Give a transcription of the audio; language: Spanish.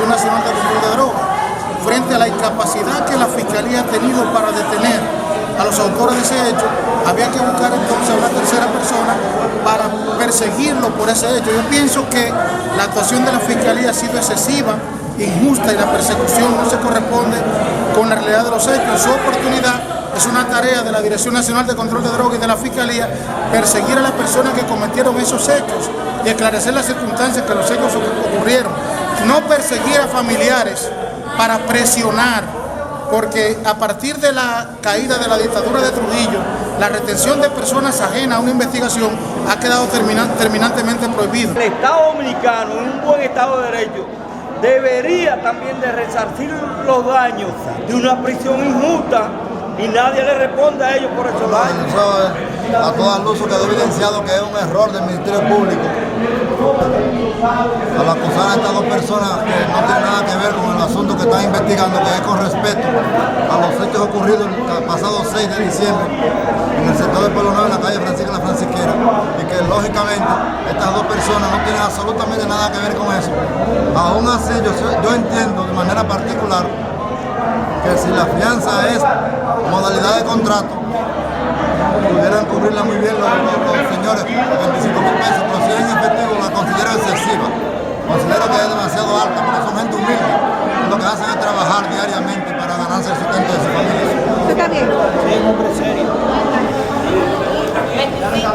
Dirección Nacional de Control de Drogas, frente a la incapacidad que la Fiscalía ha tenido para detener a los autores de ese hecho. Había que buscar entonces a una tercera persona para perseguirlo por ese hecho. Yo pienso que la actuación de la Fiscalía ha sido excesiva, injusta, y la persecución no se corresponde con la realidad de los hechos. En su oportunidad es una tarea de la Dirección Nacional de Control de Drogas y de la Fiscalía perseguir a las personas que cometieron esos hechos y esclarecer las circunstancias que los hechos ocurrieron. No perseguir a familiares para presionar, porque a partir de la caída de la dictadura de Trujillo, la retención de personas ajenas a una investigación ha quedado terminantemente prohibido. El Estado Dominicano, en un buen Estado de Derecho, debería también de resarcir los daños de una prisión injusta y nadie le responde a ellos por esos daños. Eso a toda luz quedó evidenciado que es un error del Ministerio Público al acusar a estas dos personas que no tienen nada que ver con el asunto que están investigando, que es con respecto a los hechos ocurridos el pasado 6 de diciembre en el sector de Pueblo Nuevo, en la calle Francisca La Francisquera, y que lógicamente estas dos personas no tienen absolutamente nada que ver con eso. Aún así, yo entiendo de manera particular que si la fianza es modalidad de contrato, pudieran cubrirla muy bien los señores, 25.000 pesos, pero si es en efectivo la considero excesiva. Considero que es demasiado alta, porque son gente humilde, lo que hacen es trabajar diariamente para ganarse el sustento de su familia. ¿Tú estás bien? Sí, es un hombre serio. Sí.